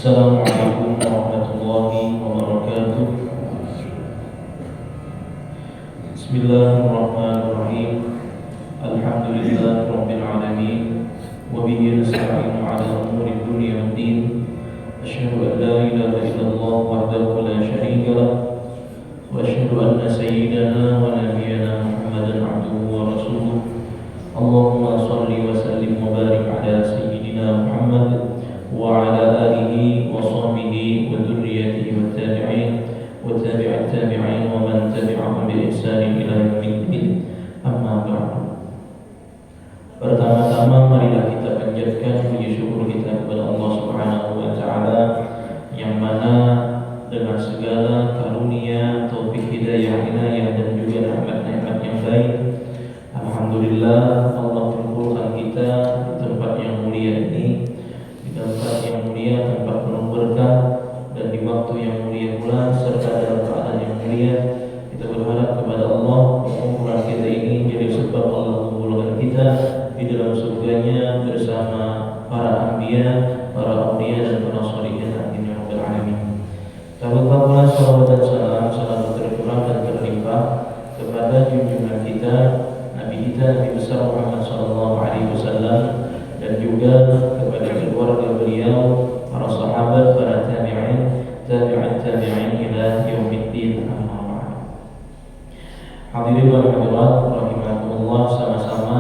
Assalamualaikum warahmatullahi wabarakatuh. Bismillahirrahmanirrahim. Alhamdulillahirabbil alamin. Wa bihi nasta'inu 'ala umuri dunya wad din. Asyhadu an la ilaha illallah wahdahu la syarika lah. Wa asyhadu anna sayyidana wa nabiyyana Muhammadan 'abduhu wa rasuluh. Allahumma shalli wa sallim wa barik 'ala sayyidina Muhammad wa 'ala alihi wa sahbihi wa dzurriyyatihi wat tabi'in wa tabi'at tabi'in wa man tabi'ahum bi ihsan ila yaumiddin. Amma ba'du. Pertama-tama marilah kita panjatkan puji syukur kita kepada Allah Subhanahu wa taala yang mana dengan segala karunia, taufik, hidayah, inayah dan juga rahmat-nikmat yang baik, alhamdulillah Allah kumpulkan kita di tempat yang mulia ini, di tempat yang mulia, tempat penuh berkah, dan di waktu yang mulia pula serta dalam keadaan yang mulia. Kita berharap kepada Allah pengumpulan kita ini jadi sebab Allah mengumpulkan kita di dalam surganya bersama para anbiya, para auliya dan para sholihin. Amin ya rabbal alamin. Kita pula salawat dan salam selalu tercurah dan terlimpah kepada junjungan kita, Nabi kita, Nabi besar Muhammad sallallahu alaihi wasallam, dan juga kepada keluarga beliau, para sahabat, para tabi'in, tabi'at tabi'in ila yaumiddin. Amma ba'd. Hadirin wa hadirat rahimakumullah, sama-sama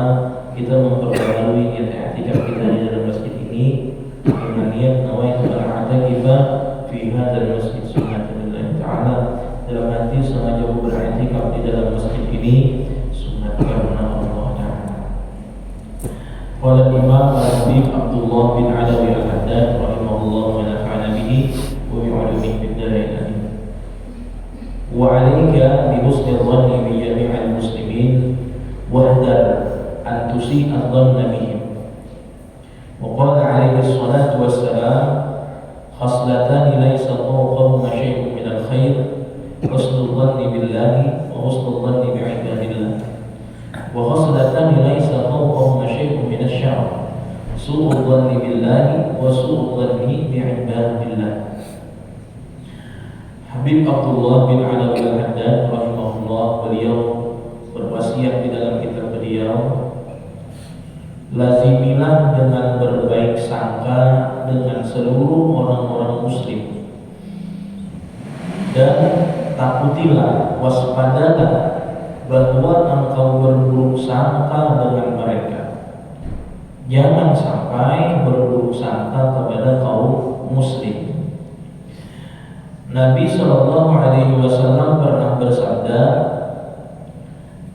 kita memperbaharui niat i'tikaf kita di dalam masjid ini dengan niat nawaitu al-i'tikafa fi hadzal masjid sunnatullahi ta'ala. Dalam hati sengaja beriktikaf di dalam masjid ini sunat karena Allah Ta'ala. Qala Imam Al-Habib Abdullah bin Alawi Al-Haddad rahimahullah wa nafa'ana bihi wa bi'ulumihi fid dharain amin. Wa 'alaika bi husni dhanni bi jami'il muslimin wahdar an tusi'a dhanna bihim. Wa qala 'alaihi salatu wassalam khaslatan laysa fawqahuma syai'un min al-khair husnul dhanni billahi wa husnul dhanni bi'ibadillah. Wa khaslatan laysa fawqahuma syai'un min asy-syarr su'ul dhanni billahi wa su'ul dhanni bi'ibadillah. Habib Abdullah bin Alawi Al-Haddad rahimahullah, beliau berwasiat di dalam kitab beliau, lazimilah dengan berbaik sangka dengan seluruh orang-orang muslim, dan takutilah, waspadalah bahwa engkau berburuk sangka dengan mereka. Jangan sampai berburuk sangka kepada kaum muslim. Nabi Shallallahu Alaihi Wasallam pernah bersabda,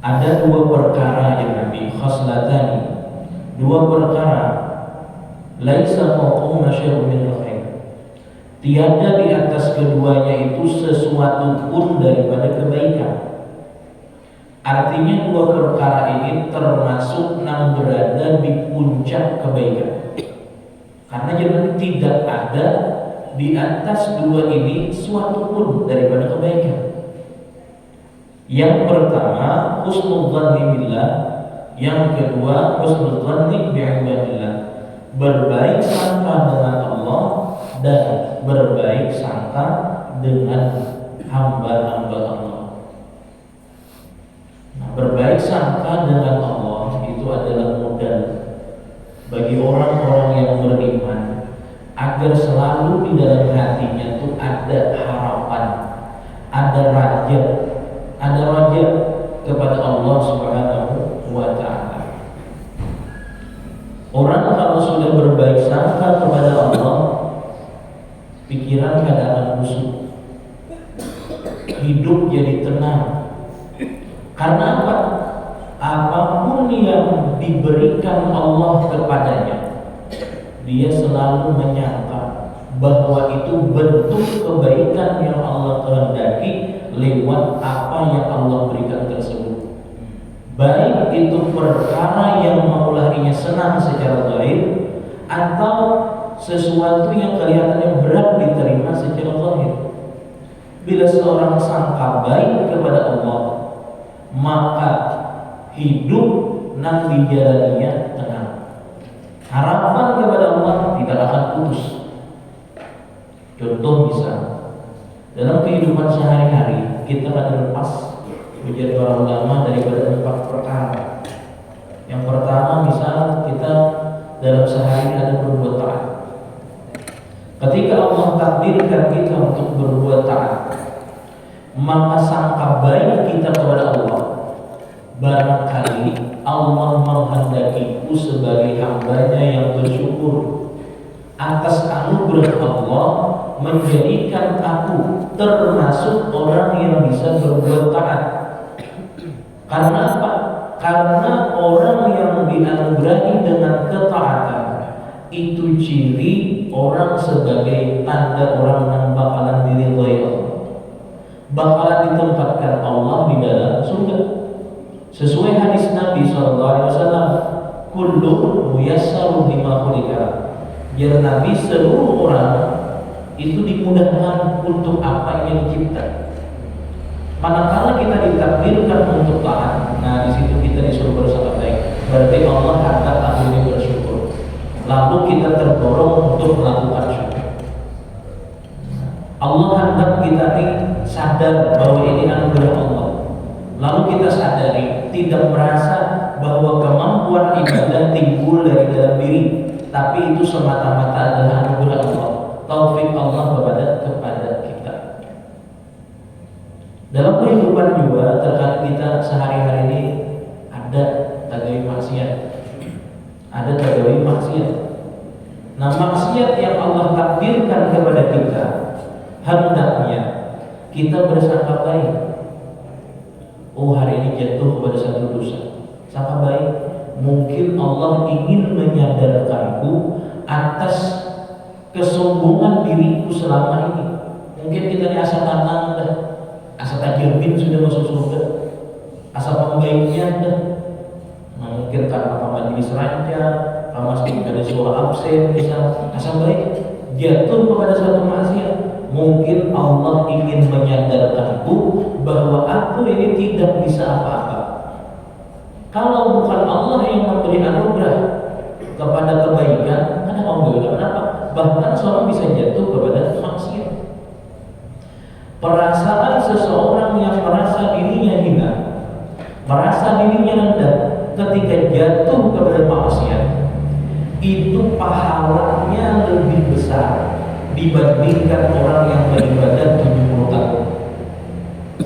ada dua perkara yang Nabi khaslatani, dua perkara, laisa fawqahuma syai'un min al-khair, tiada di atas keduanya itu sesuatu pun daripada kebaikan. Artinya dua perkara ini termasuk yang berada di puncak kebaikan, karena jadi tidak ada di atas dua ini suatu pun daripada kebaikan. Yang pertama husnul dhanni billah, yang kedua husnul dhanni bi'ibadillah, berbaik sangka dengan Allah dan berbaik sangka dengan hamba-hamba Allah. Nah, berbaik sangka dengan Allah itu adalah modal bagi orang-orang yang beriman agar selalu di dalam hatinya itu ada harapan, ada raja kepada Allah Subhanahu wa ta'ala. Orang kalau sudah berbaik sangka kepada Allah, pikiran kadang akan busuk, hidup jadi tenang. Karena apa? Apapun yang diberikan Allah kepadanya, dia selalu menyangka bahwa itu bentuk kebaikan yang Allah kehendaki lewat apa yang Allah berikan tersebut. Baik itu perkara yang maulahnya senang secara zahir atau sesuatu yang kelihatannya berat diterima secara zahir. Bila seorang sangka baik kepada Allah, maka hidup nan dijalaninya tenang. Harapan kepada Allah tidak akan putus. Contoh misal, dalam kehidupan sehari-hari kita akan lepas ujar para ulama daripada 4 perkara. Yang pertama misal kita dalam sehari ada berbuat taat. Ketika Allah takdirkan kita untuk berbuat taat, maka sangka baik kita kepada Allah, barangkali Allah menghendakiku sebagai hambanya yang bersyukur atas anugerah Allah, menjadikan aku termasuk orang yang bisa berbuat taat. Karena apa? Karena orang yang dianugerahi dengan ketaatan itu ciri orang sebagai tanda orang yang bakalan diridhoi Allah, bakalan ditempatkan Allah di dalam surga. Sesuai hadis Nabi SAW, kullu muyassarun lima khuliqa. Biar Nabi, seluruh orang itu dimudahkan untuk apa yang dicipta. Manakala kita ditakdirkan untuk taat, nah di situ kita disuruh bersahabat baik. Berarti Allah angkat aku ini bersyukur. Lalu kita terdorong untuk melakukan syukur. Allah hendak kita ini sadar bahwa ini anugerah Allah. Lalu kita sadari, tidak merasa bahwa kemampuan ibadah timbul dari dalam diri, tapi itu semata-mata adalah anugerah Allah, taufik Allah kepada kita. Dalam kehidupan juga terkadang kita sehari-hari ini ada tagawi maksiat, ada tagawi maksiat. Nah, maksiat yang Allah takdirkan kepada kita, hendaknya kita bersangka baik. Oh, hari ini jatuh kepada satu dosa, sangka baik. Mungkin Allah ingin menyadarkanku atas kesombongan diriku selama ini. Mungkin kita ini asa tanang dah, asa tajamin sudah masuk surga, asa pembaiknya dah. Nah, mungkin karena majelis rancang, karena ada suara absen, misal asa baik, jatuh kepada suatu maksiat. Mungkin Allah ingin menyadarkanku bahwa aku ini tidak bisa apa-apa. Kalau bukan Allah yang memberi anugerah kepada kebaikan, kenapa enggak? Kenapa? Bahkan seorang bisa jatuh kepada maksiat. Perasaan seseorang yang merasa dirinya hina, merasa dirinya rendah ketika jatuh kepada maksiat, itu pahalanya lebih besar dibandingkan orang yang beribadah 70 tahun.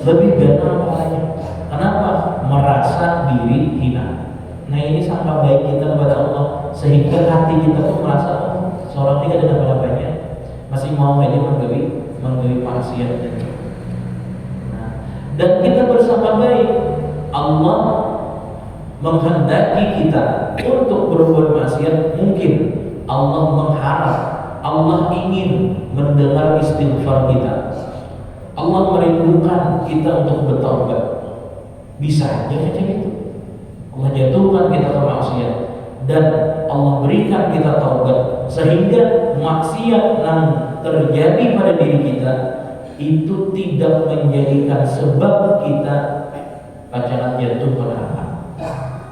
Lebih benar pahalanya. Kenapa? Merasa diri hina. Nah, ini sangka baik kita kepada Allah, sehingga hati kita pun merasa seorang ini ada apa-apanya, masih mau aja menggawi maksiat. Nah, dan kita bersangka baik, Allah menghendaki kita untuk berbuat maksiat. Mungkin Allah mengharap, Allah ingin mendengar istighfar kita, Allah merindukan kita untuk bertaubat. Bisa aja macam itu. Allah jatuhkan kita ke maksiat dan Allah berikan kita taubat, sehingga maksiat yang terjadi pada diri kita itu tidak menjadikan sebab kita pacaran jatuh ke neraka.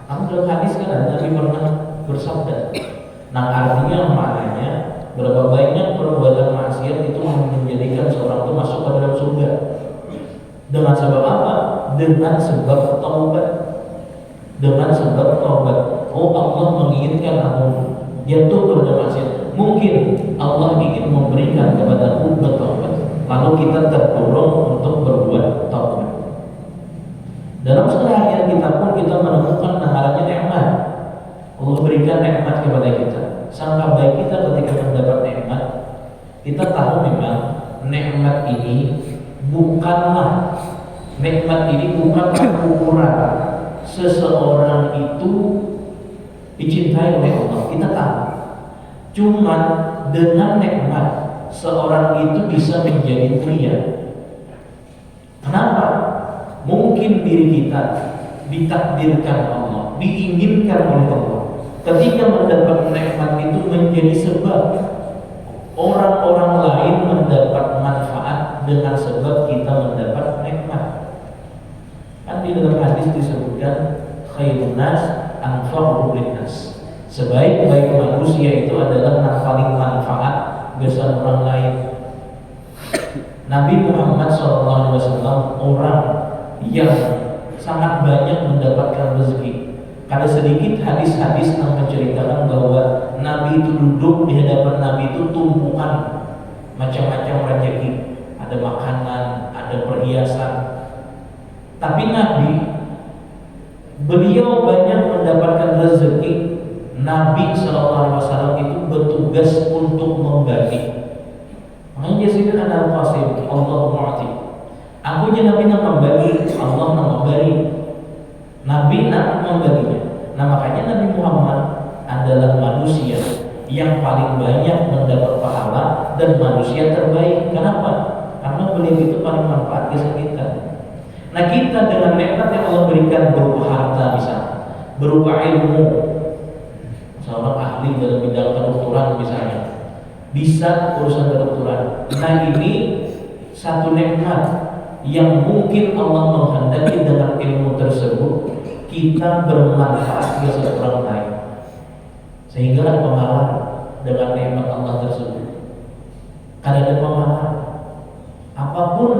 Namun dalam hadis kan ada Nabi pernah bersabda. Nah, artinya maknanya berapa banyak perbuatan maksiat itu menjadikan seorang itu masuk ke dalam surga. Dengan sebab apa? Dengan sebab taubat. Dengan sebab taubat. Oh, Allah menginginkan aku jatuh kepada maksiat. Mungkin Allah ingin memberikan kepada aku bertaubat. Lalu kita terdorong untuk berbuat taubat. Dalam seharian kita pun kita menemukan naharannya nikmat. Allah berikan nikmat kepada kita. Sangka baik kita ketika mendapat nikmat, kita tahu memang nikmat ini bukanlah ukuran seseorang itu dicintai oleh Allah. Kita tahu. Cuma dengan nikmat seorang itu bisa menjadi mulia. Kenapa? Mungkin diri kita ditakdirkan Allah, diinginkan oleh Allah. Ketika mendapat nikmat itu menjadi sebab orang-orang lain mendapat manfaat dengan sebab kita mendapat nikmat. Kan di dalam hadis disebutkan khairun nas anfa'uhum linnas. Sebaik-baik manusia itu adalah yang paling manfaat bagi orang lain. Nabi Muhammad SAW orang yang sangat banyak mendapatkan rezeki. Ada sedikit hadis-hadis yang menceritakan bahwa Nabi itu duduk di hadapan Nabi itu tumpukan macam-macam rezeki. Ada makanan, ada perhiasan. Tapi Nabi, beliau banyak mendapatkan rezeki. Nabi SAW itu bertugas untuk membagi. Makanya dia sebut Al-Qasim, Allah Mu'ati. Aku je Nabi nak membagi, Allah nak memberi. Nabi nak membaginya. Nah makanya Nabi Muhammad adalah manusia yang paling banyak mendapat pahala dan manusia terbaik. Kenapa? Karena beliau itu paling manfaat kisah kita. Nah kita dengan nikmat yang Allah berikan berupa harta misalnya, berupa ilmu, seorang ahli dalam bidang kedokteran misalnya, bisa urusan kedokteran. Nah ini satu nikmat yang mungkin Allah menghendaki dengan ilmu tersebut kita bermanfaat ke seorang lain, sehingga ada pemahaman dengan nikmat Allah tersebut. Karena ada pemahaman, apapun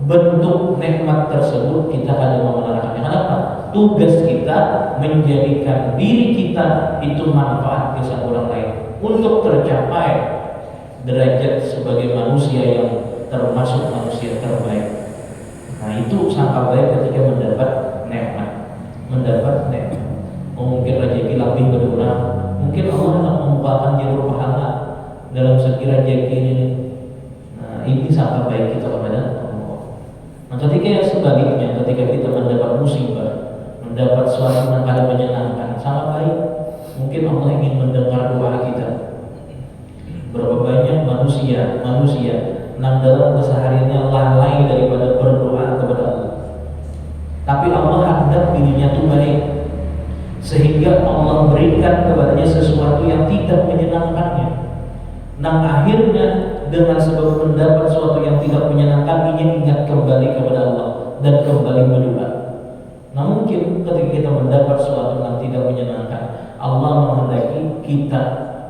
bentuk nikmat tersebut kita ada memenarakannya. Kenapa? Tugas kita menjadikan diri kita itu manfaat ke seorang lain untuk tercapai derajat sebagai manusia yang termasuk manusia terbaik. Nah itu sangka baik ketika mendapat nikmat, mungkin rezeki lebih berkurang, mungkin Allah akan membukakan jalur pahala dalam segi rezeki ini. Nah ini sangka baik kita kepada Allah. Nah ketika yang sebaliknya, ketika kita mendapat musibah, mendapat suatu yang tidak menyenangkan, sangat baik. Mungkin Allah ingin mendengar doa kita. Berapa banyak manusia yang dalam kesehariannya lalai daripada berdoa kepada Allah. Tapi Allah hendak dirinya itu baik, sehingga Allah berikan kepadanya sesuatu yang tidak menyenangkannya. Nah akhirnya dengan sebab mendapat sesuatu yang tidak menyenangkan, ia ingat kembali kepada Allah dan kembali berdoa. Nah mungkin ketika kita mendapat sesuatu yang tidak menyenangkan, Allah menghendaki kita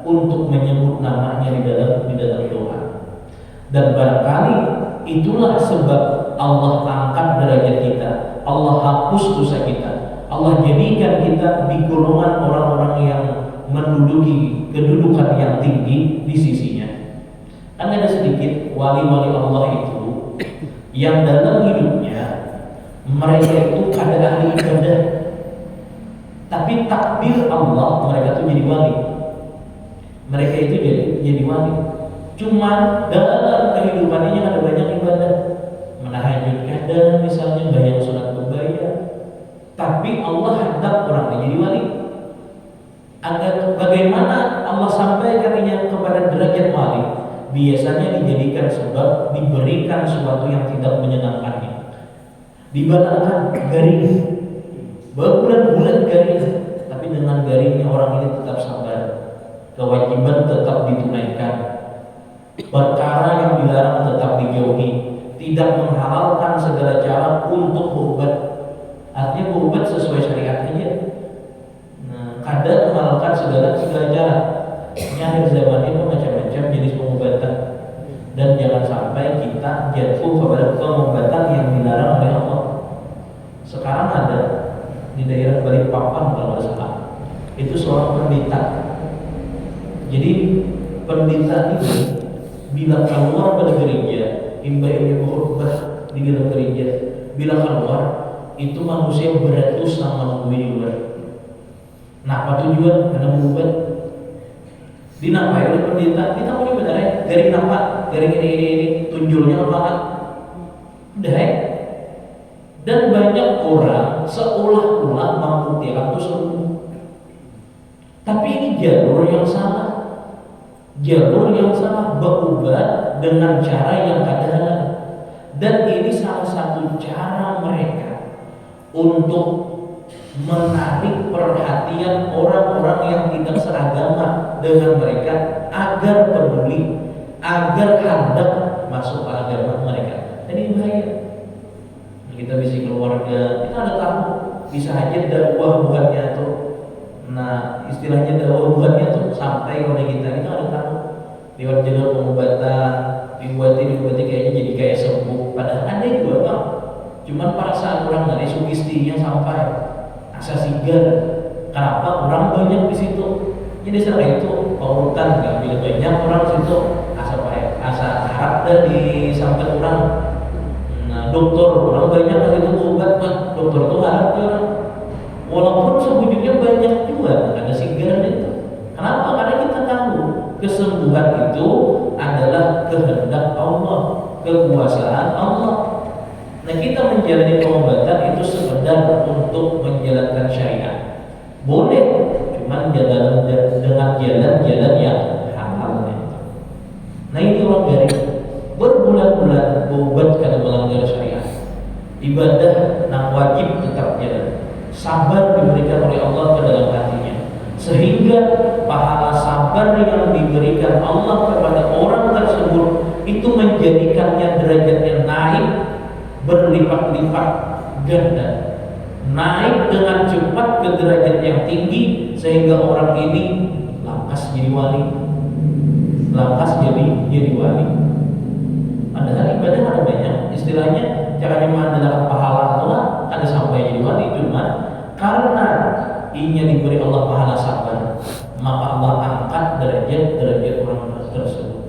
untuk menyebut namanya di dalam doa. Dan barangkali itulah sebab Allah angkat derajat kita, Allah hapus dosa kita, Allah jadikan kita di golongan orang-orang yang menduduki kedudukan yang tinggi di sisinya. Kan ada sedikit wali-wali Allah itu yang dalam hidupnya mereka itu ada ahli ibadah, tapi takdir Allah mereka itu jadi wali. Mereka itu jadi wali. Cuma dalam kehidupannya ada banyak ibadah, menahajud kadang misalnya, bayar sunat berbayar. Tapi Allah hendak orang ini jadi wali. Agar bagaimana Allah sampaikannya kepada derajat wali, biasanya dijadikan sebab diberikan sesuatu yang tidak menyenangkannya. Dibalangkan garing, berbulan-bulan garing, tapi dengan garingnya orang ini tetap sabar, kewajiban tetap ditunaikan, perkara yang dilarang tetap dijauhi, tidak menghalalkan segala cara untuk berobat. Artinya berobat sesuai syariat aja. Nah, kadang menghalalkan segala cara. Ini akhir zaman itu macam-macam jenis pengobatan, dan jangan sampai kita jatuh kepada pengobatan yang dilarang oleh Allah. Sekarang ada di daerah Balikpapan kalau tidak salah, itu seorang pendeta. Jadi pendeta ini bila keluar dari gereja, imba-imba khutbah di dalam gereja, bila keluar itu manusia beratus sama nungguin di luar. Nah apa tujuan? Karena berobat. Dinamai oleh pendeta, kita punya benar garing nampak, garing ini tunjulnya apa? Udah dan banyak orang seolah-olah membuktikan itu sembuh. Tapi ini jalur yang salah. Jalur yang salah, berobat dengan cara yang kadang. Dan ini salah satu cara mereka untuk menarik perhatian orang-orang yang tidak seragama dengan mereka agar peduli, agar hendak masuk ke agama mereka. Jadi bahaya. Kita bisa keluarga, kita ada tahu, bisa aja dakwah bukannya tuh. Nah istilahnya dakwah bukannya tuh sampai kepada kita ada tahu. lewat jalur pengobatan, diobati kayaknya jadi kayak sembuh. Padahal ada juga bang, cuman pada saat orang dari sugestinya sampai asa sigar. Kenapa orang banyak di situ? Jadi setelah itu paurutan nggak bila banyak orang di situ asa harap dari sampai orang. Nah dokter orang banyak di situ obat mah dokter tuh harap ya orang. Walaupun sebujurnya banyak juga ada sigaran itu. Kenapa? Karena kita tahu kesembuhan itu adalah kehendak Allah, kekuasaan Allah. Nah kita menjalani pengobatan itu sekedar untuk menjalankan syariat. Boleh, cuman dengan jalan-jalan yang halal. Nah ini orang dari berbulan-bulan berobat karena melanggar syariat. Ibadah yang wajib tetap jalan. Sabar diberikan oleh Allah ke dalam hatinya, sehingga pahala sabar yang diberikan Allah kepada orang tersebut itu menjadikannya derajatnya naik berlipat-lipat ganda, naik dengan cepat ke derajat yang tinggi, sehingga orang ini lantas jadi wali, jadi wali. Padahal ibadah ada banyak, istilahnya caranya mengandalkan pahala Allah ada sampai jadi wali, cuma karena ingin diberi Allah pahala sabar, maka Allah angkat derajat orang tersebut.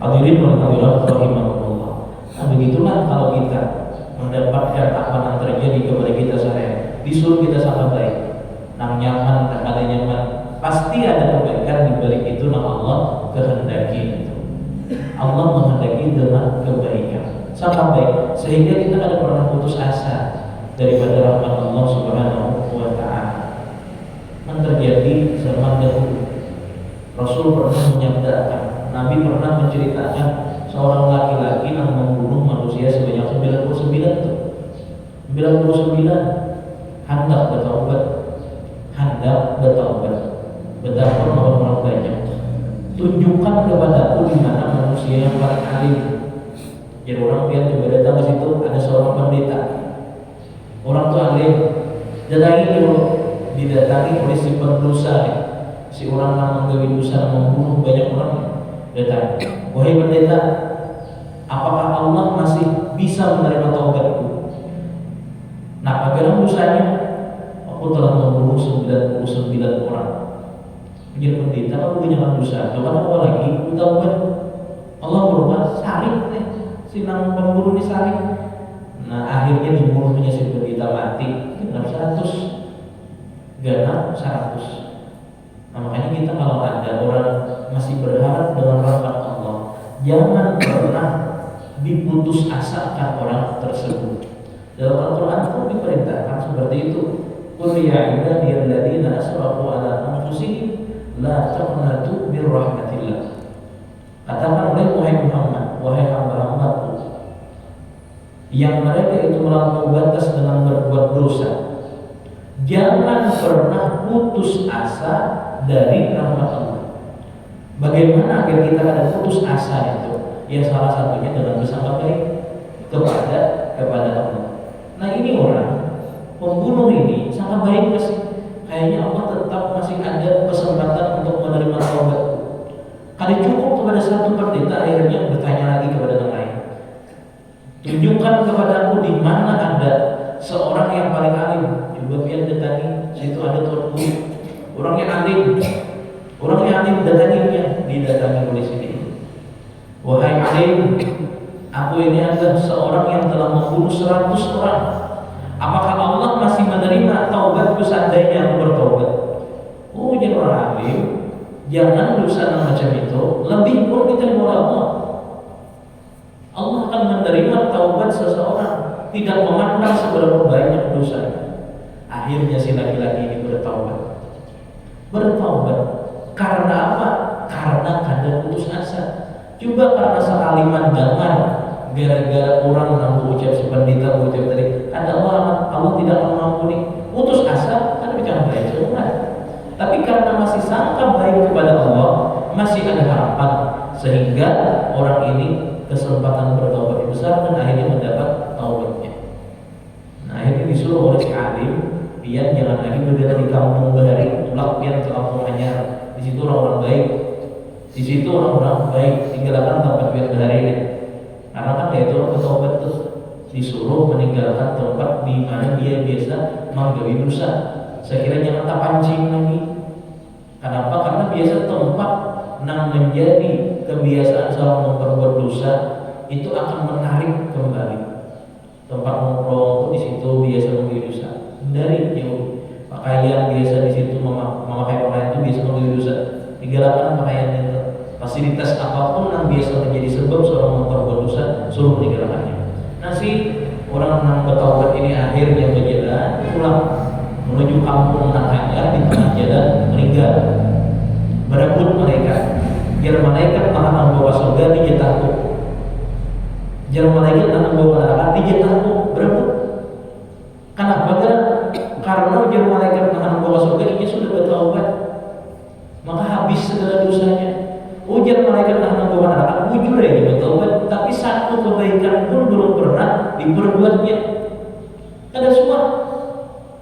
Hadirin wa hadirat rahimakumullah. Nah begitulah kalau kita mendapatkan apa yang terjadi kepada kita sehari, disuruh kita sangat baik, nang nyaman, tak ada nyaman, pasti ada kebaikan di balik itu. Nah Allah kehendaki itu, Allah menghendaki dengan kebaikan sangat baik, sehingga kita tidak pernah putus asa daripada rahmat Allah Subhanahu wa Ta'ala. Yang terjadi zaman dahulu, Rasul pernah menyabdakan, Nabi pernah menceritakan seorang laki-laki yang membunuh manusia sebanyak 99 itu. 99 hendak bertaubat. Betapa orang banyak. Tunjukkan kepadaku di mana manusia yang paling alim. Jadi orang lihat coba datang ke situ, ada seorang pendeta. Orang tua alim, didatangi oleh si pendosa, si orang yang menggawi dosa, membunuh banyak orang. Datang, wahai pendeta, apakah Allah masih bisa menerima taubatku? Nah, bagaimana dosanya? Aku telah membunuh 99 orang. Menjadi pendeta, kamu punya dosa. Coba apa lagi? Aku taubat. Allah berubah, saring nih, si nang pembunuh ini saring. Nah akhirnya dibunuhnya si pendeta mati genap 100. Nah makanya kita kalau ada orang masih berharap dengan rahmat Allah, jangan pernah diputus asakan orang tersebut. Dalam Al-Quran pun diperintahkan seperti itu. Qul ya ibadiyalladzina asrafu ala anfusihim la taqnatu min rahmatillah. Katakan wahai Muhammad, wahai hamba-hambaku yang mereka itu melampaui batas dengan berbuat dosa, jangan pernah putus asa dari rahmat Allah. Bagaimana agar kita ada putus asa itu? Ya salah satunya dengan bersama baik kepada Allah. Nah ini orang pembunuh ini sangat baik masih, kayaknya Allah tetap masih ada kesempatan untuk menerima taubat. Kali cukup kepada satu pendeta, akhirnya bertanya lagi kepada yang lain. Tunjukkan kepadaku di mana ada seorang yang paling alim. Coba biar datangi, situ ada tuan guru. Orang yang alim datanginya, didatangi oleh sini. Wahai alim, aku ini adalah seorang yang telah membunuh 100 orang. Apakah Allah masih menerima taubatku seandainya aku bertaubat? Oh, jadi orang alim, jangan dosa macam itu lebih pun diterima oleh Allah. Allah akan menerima taubat seseorang, tidak memandang seberapa banyak dosa. Akhirnya si laki-laki ini bertaubat. Karena apa? Karena kadang putus asa. Coba karena sekaliman jangan gara-gara orang yang ucap sependeta ucap tadi, ada Allah tidak mengampuni, putus asa, kan bicara baik semua. Tapi karena masih sangka baik kepada Allah, masih ada harapan, sehingga orang ini kesempatan bertaubat besar dan akhirnya mendapat taubatnya. Nah akhirnya disuruh oleh si alim, biar jangan lagi berada di kampung Bahari, tulak biar ke kampung Anyar. Di situ orang-orang baik. Di situ orang-orang baik tinggalkan tempat biadab ini. Karena kan itu bertobat tuh disuruh meninggalkan tempat di mana dia biasa menggawi dosa. Saya kira jangan tak pancing lagi. Kenapa? Karena biasa tempat yang menjadi kebiasaan seorang memperbuat dosa itu akan menarik kembali. Tempat nongkrong di situ biasa menggawi dosa. Dari jauh pakaian biasa di situ memakai pakaian itu biasa menggawi dosa. Tinggalkan pakaian itu. Fasilitas apapun yang biasa menjadi sebab seorang memperbuat dosa, suruh meninggalkannya. Nasi orang yang bertaubat ini akhirnya berjalan pulang menuju kampung yang hanya di tengah jalan meninggal. Berebut mereka. Biar malaikat maha membawa surga dia takut. Biar malaikat maha membawa neraka dia takut. Berebut. Kenapa? Karena biar malaikat maha membawa surga dia sudah bertaubat. Maka habis segala dosanya. Ujar malaikat tahanan membawa neraka, bujur ya bertaubat, tapi satu kebaikan pun belum pernah diperbuatnya. Ada semua.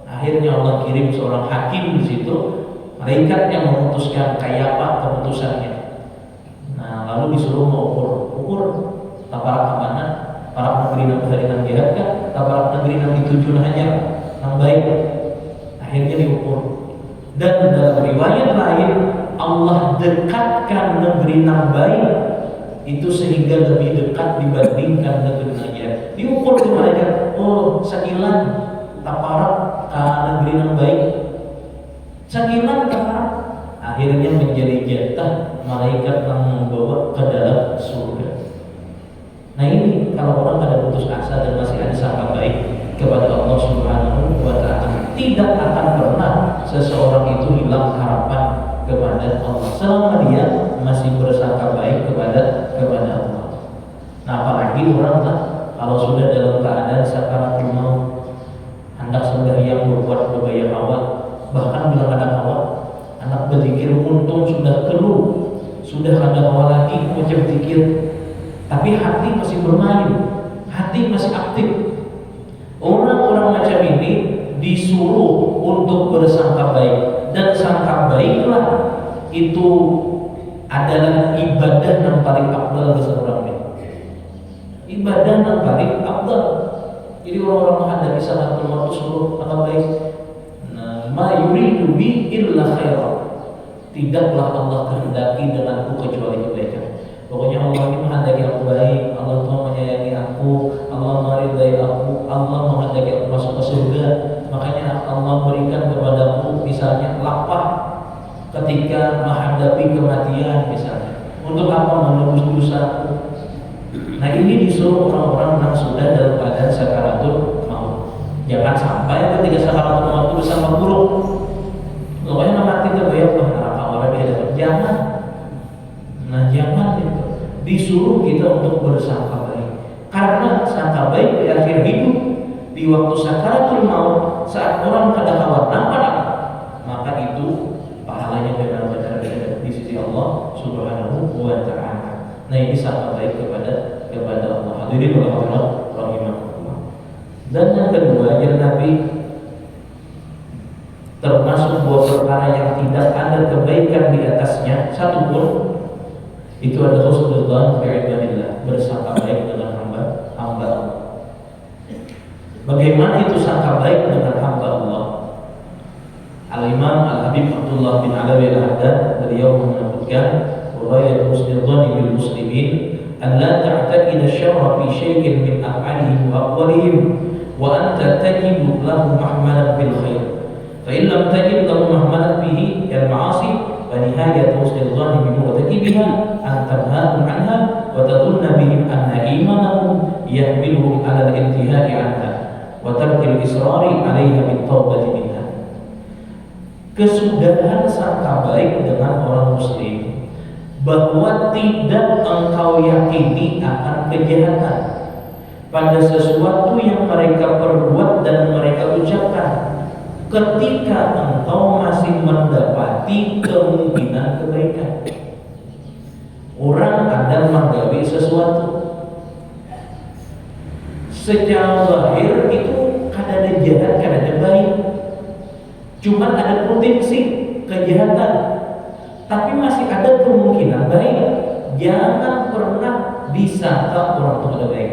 Akhirnya Allah kirim seorang hakim di situ, malaikat yang memutuskan kayak apa keputusannya. Nah, lalu disuruh ukur taparak kemana, para negeri yang berharian jihad kah, taparak negeri yang dituju hanya yang baik. Akhirnya diukur. Dan dalam riwayat lain Allah dekatkan negeri yang baik itu sehingga lebih dekat dibandingkan negeri yang diukur di malaikat. Oh, sekilan taparak ke negeri yang baik, sekilan taparak. Akhirnya menjadi jatah malaikat yang membawa ke dalam surga. Nah ini kalau orang ada putus asa dan masih ada sangka baik kepada Allah Subhanahu wa Ta'ala, tidak akan pernah seseorang itu hilang harapan kepada Allah selama dia masih bersangka baik kepada Allah. Nah apalagi orang lah kalau sudah dalam keadaan sakaratul maut, hendak sembahyang berbuat bergaya awal, bahkan bilang ada awal, anak berzikir untung sudah keluh, sudah ada awal lagi macam zikir, tapi hati masih bermain, hati masih aktif. Orang-orang macam ini disuruh untuk bersangka baik, dan sangka baiklah itu adalah ibadah yang paling afdal bagi seorang ini. Ibadah yang paling afdal. Jadi orang-orang menghadapi salatul maut suruh sangka baik. Nah, ma yuridu bi illa khairan. Tidaklah Allah kehendaki denganku kecuali kebaikan. Pokoknya Allah ini menghendaki aku baik, Allah Tuhan menyayangi aku, Allah meridai aku, Allah menghendaki aku masuk ke surga. Makanya Allah berikan kepadaku misalnya lapar ketika menghadapi kematian misalnya. Untuk apa? Menebus dosaku. Nah ini disuruh orang-orang yang sudah dalam keadaan sakaratul maut. Jangan sampai ketika sakaratul maut itu bersama buruk. Pokoknya mati terbayang neraka orang dia dapat. Jangan. Nah jangan itu. Disuruh kita untuk bersangka baik. Karena sangka baik di akhir hidup, di waktu sakaratul maut, saat orang kadang-kadang nampak, maka itu pahalanya benar-benar di sisi Allah Subhanahu wa Ta'ala. Nah ini sangka baik kepada Allah. Hadirin wa rahimahullah. Dan yang kedua, yang Nabi termasuk dua perkara yang tidak ada kebaikan di atasnya satupun, itu adalah husnudzan bi'ibadillah, bersangka baik dengan hamba Allah. Bagaimana itu sangka baik dengan hamba Allah? Al-Imam Al-Habib Abdullah bin Alawi Al-Haddad beliau menyebutkan ghayat husnudzan bil muslimin an la ta'taqid asy-syarra fi syai'in min af'alihim wa aqwalihim wa anta tajidu lahu mahmalan bil khair. Fa in lam tajid lahu mahmalan bihi al-ma'asi فنهاية حسن الظن بمرتكبها أن تنهاهم عنها وتظن بهم أن إيمانهم يحملهم على الانتهاء عنها وترك الإصرار عليها بالتوبة منها. Kesudahan sangka baik dengan orang muslim bahwa tidak engkau yakini akan kejahatan pada sesuatu yang mereka perbuat dan mereka ucapkan, ketika engkau masih mendapati kemungkinan kebaikan. Orang ada menggawi sesuatu secara zahir itu kadang ada jahat, kadang ada baik, cuma ada potensi kejahatan. tapi masih ada kemungkinan baik. Jangan pernah disangka orang itu ada baik.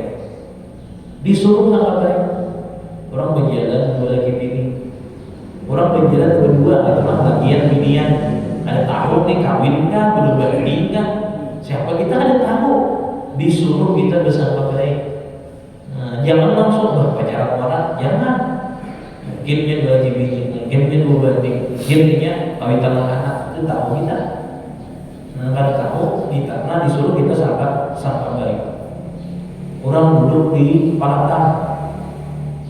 Disuruh sangka baik. Orang berjalan dua laki bini, orang berjalan berdua adalah bagian binian. Ada tahu nih kawin kah, berubah nikah. Siapa kita ada tahu. Disuruh kita bersangka baik. Nah, jangan langsung pacaran orang, jangan. Mungkin dia dua laki bini, mungkin dia dua banding, mungkin dia kawin anak, itu tahu kita. Nah, kalau tahu kita, nah disuruh kita sangka baik. Orang duduk di palatan,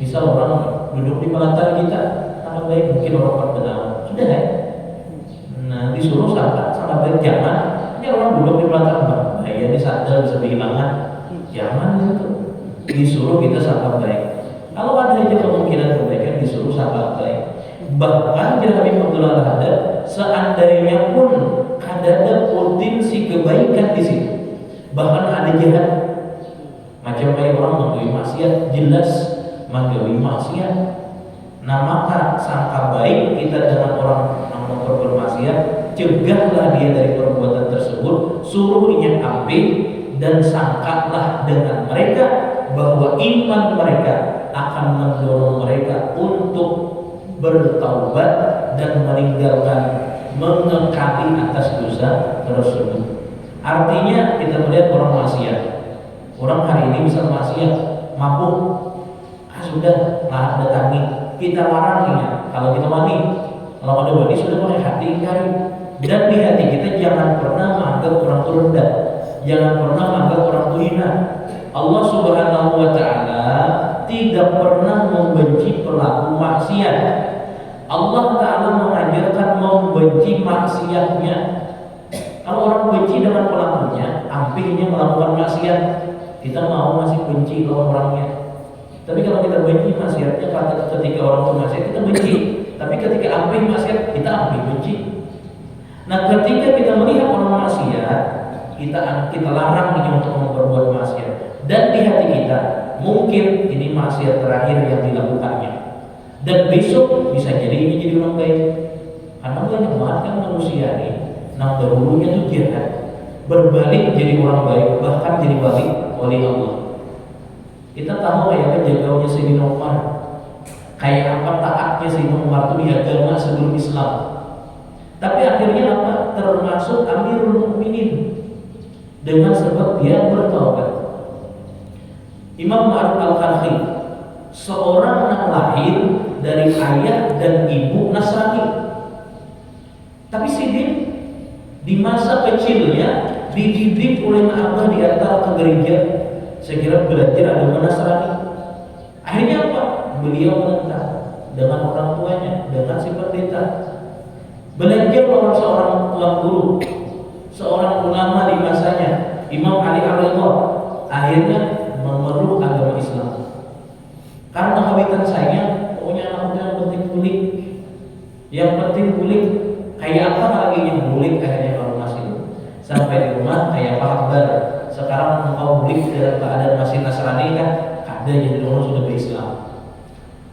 misal orang duduk di palatan kita, sangka baik, mungkin orang benar, sudah ya. Nah, disuruh sangka baik, jangan. Ini orang duduk di palatan, bahaya di sadar bisa kehilangan, jangan gitu. Disuruh kita sangka baik. Kalau ada aja kemungkinan kebaikan, disuruh sangka baik. Bahkan Nabi Abdullah Al-Haddad, seandainya pun ada potensi kebaikan di situ, bahkan ada jahat, macam kayak orang menggawi maksiat, jelas menggawi maksiat. Nah, maka sangka baik kita dengan orang yang memperbuat maksiat, cegahlah dia dari perbuatan tersebut, suruh dia ambil dan sangkalah dengan mereka bahwa iman mereka akan mendorong mereka untuk bertaubat dan meninggalkan mengekali atas dosa tersebut. Artinya kita melihat orang maksiat, orang hari ini bisa maksiat, mabuk, sudah lah datangi, kita larang dia. Kalau kita wani, kalau ada wani sudah mulai hati cari. Dan di hati kita jangan pernah menganggap orang itu rendah, jangan pernah menganggap orang itu hina. Allah Subhanahu wa Ta'ala tidak pernah membenci pelaku maksiat. Allah Ta'ala mengajarkan membenci maksiatnya. Kalau orang benci dengan pelakunya, ampihnya melakukan maksiat, kita mau masih benci lawan orangnya. Tapi kalau kita benci maksiatnya, ketika orang itu maksiat kita benci, tapi ketika ampih maksiat kita ampih benci. Nah, ketika kita melihat orang maksiat, kita larang dia untuk memperbuat maksiat. Dan di hati kita mungkin ini maksiat terakhir yang dilakukannya, dan besok bisa jadi ini jadi orang baik. Karena banyak banget kan manusia ini, nah dahulunya itu jahat, berbalik jadi orang baik, bahkan jadi balik oleh Allah. Kita tahu kayak jagaunya Sayyidina Umar, kayak apa taatnya Sayyidina Umar itu di agama sebelum Islam. Tapi akhirnya apa? Termasuk Amirul Mukminin dengan sebab dia bertaubat. Imam Ma'ruf Al-Karhi, seorang yang lahir dari ayah dan ibu Nasrani, tapi Sidin di masa kecilnya dididik oleh Abah di antara ke gereja. Saya kira belajar agama Nasrani. Akhirnya apa? Beliau menentang dengan orang tuanya, dengan si pendeta. Belajar oleh seorang tuan guru, seorang ulama di masanya, Imam Ali Al-Ridha. Akhirnya memeluk agama Islam. Karena habitat saya, pokoknya anak yang penting kulik, yang penting kulik. Kayak apa lagi yang kulik akhirnya kalau masih sampai di rumah kayak apa kabar? Sekarang engkau kulik dalam keadaan masih Nasrani kan? Ada jadi orang sudah berislam.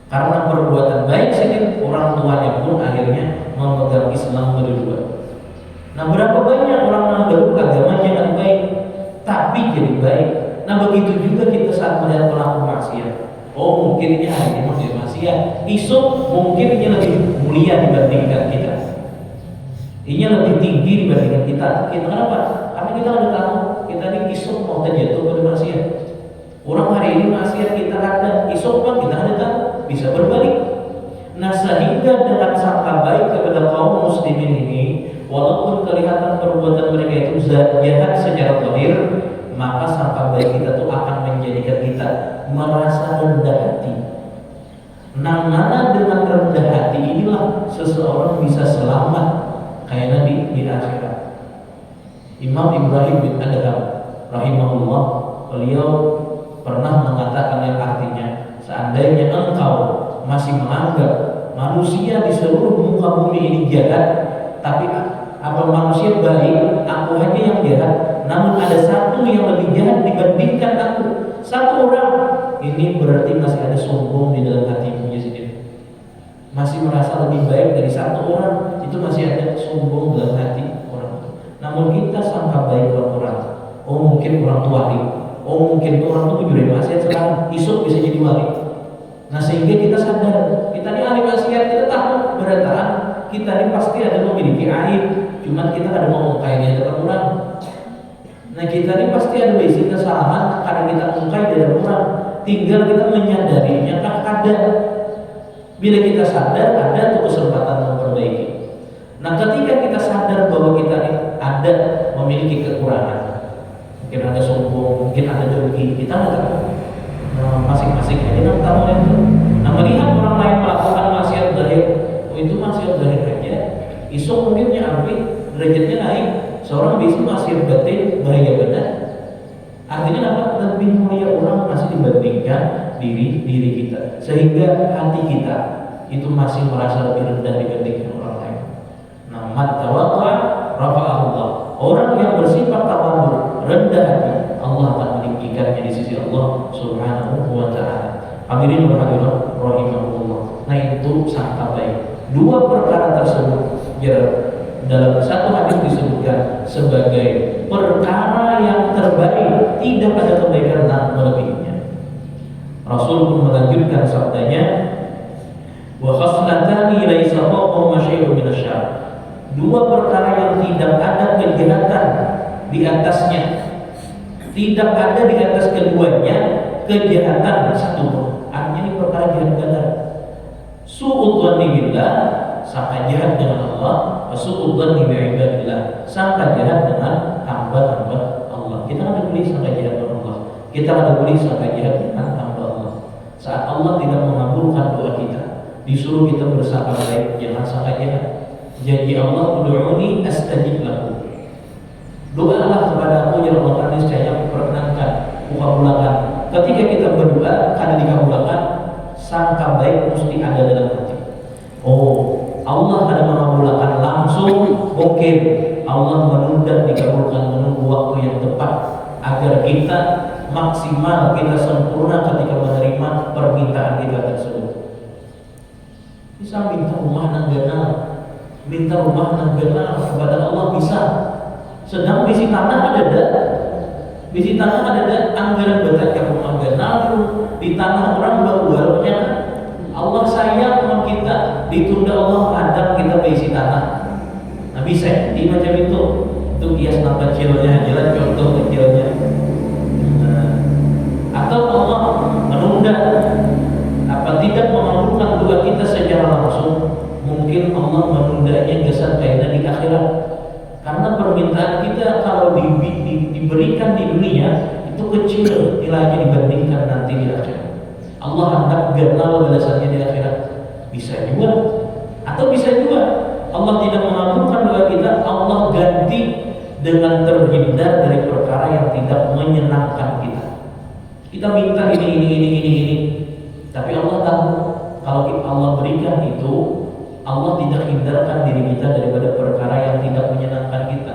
Karena perbuatan baik sedikit, orang tuanya pun akhirnya memegang Islam berdua. Nah, berapa banyak orang menganggap agamanya yang baik, tapi jadi baik. Nah, begitu juga kita saat melihat pelaku maksiat. Oh, mungkin ini hari ini masih maksiat, esok mungkin ini lebih mulia dibandingkan kita. Ini lebih tinggi dibandingkan kita. Kenapa? Karena kita udah tahu kita ini esok mau terjatuh pada maksiat. Orang hari ini maksiat kita ada, esok kan kita ada tahu bisa berbalik. Nah, sehingga dengan sangka baik kepada kaum muslimin ini, walaupun kelihatan perbuatan mereka itu jahat secara zahir, maka sangka baik kita tuh akan menjadikan kita merasa rendah hati. Nah, mana dengan rendah hati inilah seseorang bisa selamat kayak Nabi di akhirat. Imam Ibrahim bin Adham rahimahullah, beliau pernah mengatakan yang artinya, seandainya engkau masih menganggap manusia di seluruh muka bumi ini jahat, tapi apa manusia baik, aku aja yang jahat, namun ada satu yang lebih jahat dibandingkan aku, satu orang, ini berarti masih ada sombong di dalam hatimu sendiri. Masih merasa lebih baik dari satu orang, itu masih ada sombong dalam hati orang. namun kita sangka baik ke orang. Oh mungkin orang tua wali, oh mungkin orang tuh juri maksiat sekarang, isuk bisa jadi wali. Nah sehingga kita sadar, kita ini ahli maksiat, kita tahu berataan, kita ini pasti ada memiliki aib, cuman kita ada mau mengkainya dengan orang. Nah kita ini pasti ada basic kesalahan, kadang kita mengkai dari orang, tinggal kita menyadarinya kah ada. Bila kita sadar, ada tuh kesempatan memperbaiki. Nah ketika kita sadar bahwa kita ini ada memiliki kekurangan, mungkin ada sombong, mungkin ada dengki, kita nggak tahu. Nah, masing-masing aja tahu itu. Nah melihat orang lain melakukan maksiat zahir, oh itu maksiat zahir aja. Isu mungkin nyampe derajatnya naik. Seorang bisa maksiat batin bahaya benar. Artinya apa? Lebih mulia orang masih dibandingkan diri kita, sehingga hati kita itu masih merasa lebih rendah dibandingkan orang lain. Nah, man tawaddu'a rafa'ahu Allah. Orang yang bersifat tawadhu, rendah hati, Allah akan meninggikannya di sisi Allah Subhanahu wa taala. Hadirin wa hadirat rahimahullah. Nah, itu sangka baik. Dua perkara tersebut dalam satu hadis disebutkan sebagai perkara yang terbaik, tidak ada kebaikan dan melebihinya. Rasul pun melanjutkan sabdanya, wa khaslatani laisa fawqahuma syai'un minasyarr. Dua perkara yang tidak ada kejahatan di atasnya, tidak ada di atas keduanya kejahatan satu pun. Artinya ini perkara jahat benar. Su'udzanni billah, sangka jahat dengan Allah, su'udzanni bi'ibadillah, sangka jahat dengan hamba-hamba Allah. Kita ada boleh sangka jahat dengan Allah, kita ada boleh sangka jahat dengan hamba Allah. Saat Allah tidak mengabulkan doa kita, disuruh kita bersangka baik, jangan sangka jahat. Jadi Allah, ud'uni astajib lakum. Doalah kepada aku ya Allah, karena saya perkenankan, kabulkan. Ketika kita berdoa, karena dikabulkan, sangka baik mesti ada dalam hati. Oh, Allah ada mengabulkan langsung, mungkin Allah menunda dikabulkan, menunggu waktu yang tepat agar kita maksimal, kita sempurna ketika menerima permintaan kita tersebut. Bisa minta rumah nanggana, minta rumah nanggana kepada Allah bisa. Sedang bisi tanah ada dah, bisi tanah ada dah, anggaran bertanya rumah nanggana di tanah orang baru-barunya. Allah sayang sama kita, ditunda Allah kadang kita berisi tanah. Nah bisa di macam itu kias nama kecilnya, jalan contoh kecilnya. Atau Allah menunda tidak mengabulkan doa kita secara langsung, mungkin Allah menundanya gesan kaitan di akhirat. Karena permintaan kita kalau diberikan di dunia itu kecil nilainya dibandingkan nanti di akhirat. Allah hendak ganal balasannya di akhirat. Bisa juga, atau bisa juga Allah tidak mengabulkan doa kita, Allah ganti dengan terhindar dari perkara yang tidak menyenangkan kita. Kita minta ini, tapi Allah tahu kalau Allah berikan itu, Allah tidak hindarkan diri kita daripada perkara yang tidak menyenangkan kita.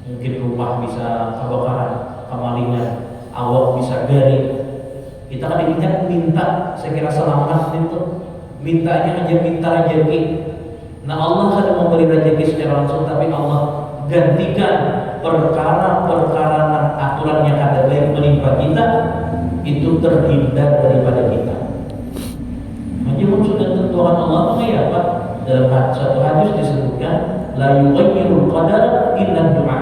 Mungkin rumah bisa kebakaran, kemalingan, awak bisa garing. Kita kan minta, saya kira selamat itu, mintanya aja minta rezeki. Nah Allah kan memberi rezeki secara langsung, tapi Allah gantikan perkara-perkara dan aturan yang ada yang menimpa kita itu terhindar daripada kita. Meskipun sudah tentuan Allah, makanya apa? Dalam satu hadis disebutkan, la yughayyirul qadar illa du'a.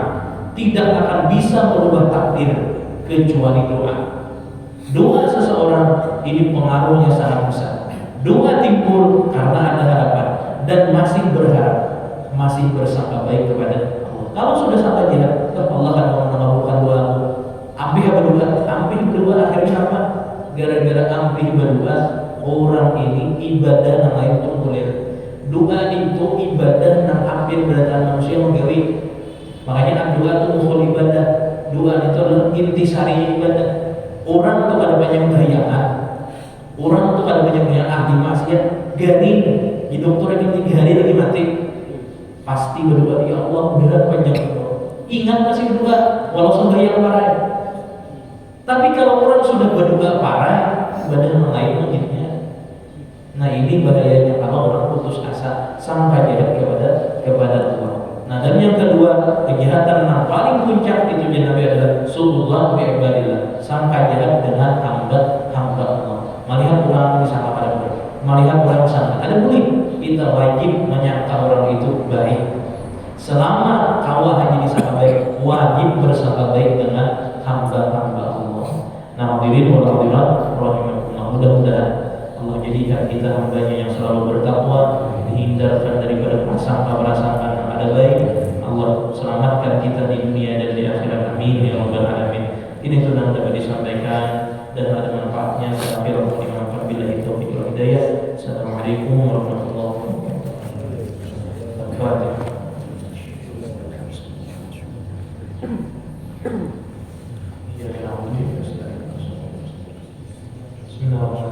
Tidak akan bisa merubah takdir kecuali doa. Doa seseorang ini pengaruhnya sangat besar. Doa timbul karena ada harapan dan masih berharap, masih bersangka baik kepada Allah. Kalau sudah sangka jahat, Allah akan mengabulkan doamu. Ampih berdoa akhirnya apa? Gara-gara ampih berdoa, orang ini ibadah yang lain pun boleh. Doa itu ibadah yang hampir berdatang manusia menggawi. Makanya doa itu mukhul ibadah. Doa itu adalah intisari ibadah. Orang itu ada banyak bayangan, orang itu ada banyak ahli maksiat, garing, di dokter itu 3 hari lagi mati. Pasti berdoa, ya Allah berat panjang. Ingat masih berdoa, walau sembahyang parah. Tapi kalau orang sudah berdoa parah, badan lain mungkinnya. Nah ini bahayanya kalau orang putus asa sampai jahat kepada Allah. Nah Nah, dan yang kedua, kegiatan yang paling puncak itu Nabi adalah sulullah bi ibadillah, sampai jihad dengan hamba Allah. Melihat orang disangka pada baik, melihat orang disangka ada boleh, kita wajib menyangka orang itu baik. Selama kau hanya disangka baik, wajib bersangka baik dengan hamba-hamba Allah. Nah, hadirin wal hadirat rahimakumullah, mudah-mudahan Allah jadikan kita hambanya yang selalu bertakwa, dihindarkan daripada prasangka-prasangka yang ada baik. Allah selamatkan kita di dunia dan di akhirat, amin ya rabbal alamin. Ini sudah dapat disampaikan dan ada manfaatnya. Sampai Allah dimanfaatkan bila itu wal hidayah. Assalamualaikum warahmatullahi wabarakatuh. Bismillahirrahmanirrahim.